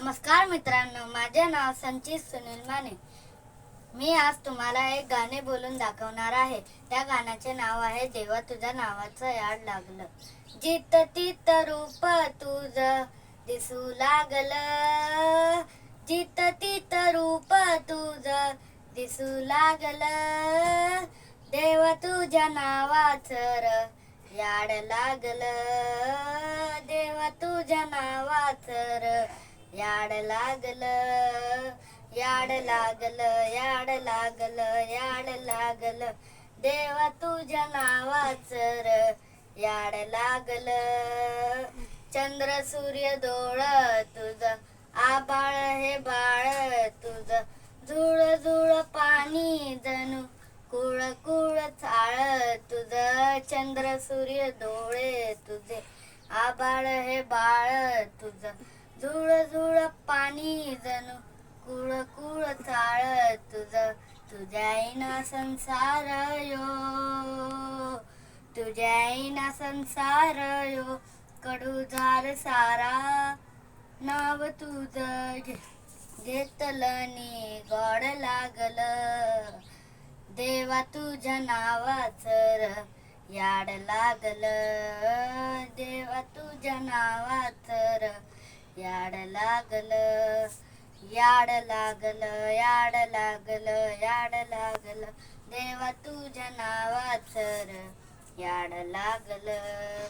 नमस्कार मित्रांनो, माझे नाव संचित सुनील माने। मी आज तुम्हाला एक गाणे बोलून दाखवणार आहे। त्या गाण्याचे नाव आहे देवा तुझ्या नावाचं याड लागलं। जित तित रूप तुझं दिसू लागलं, जित तित रूप तुझं दिसू लागलं, देवा तुझ्या नावाचं याड लागलं, देवा तुझ्या नावाचं याड लागलं, याड लागलं, याड लागलं, याड लागलं, देवा तुझ्या नावाचं याड लागलं। चंद्र सूर्य डोळ तुझं, आभाळ हे बाळ तुझं, झुळ झुळ पाणी जणू कुळ कुळ चाळ तुझं। चंद्र सूर्य डोळे तुझे, आभाळ हे बाळ तुझं, झुळ झुळ पाणी जणू कुळ कुळ चाळ तुझं। तुझ्या येईना संसार यो, तुझ्या येईना संसार यो, कडू सारा नाव तुझं घेतलं नी गोड लागलं, देवा तुझ्या नावाचं याड लागलं, देवा तुझ्या नावाचं याड लागलं, याड लागलं, याड लागलं, याड लागलं, देवा तुझ्या नावाचं याड लागलं।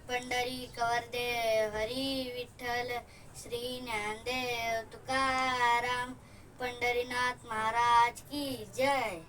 पंढरीकर देव हरी विठ्ठल श्री ज्ञानदेव तुकाराम, पंढरीनाथ महाराज की जय।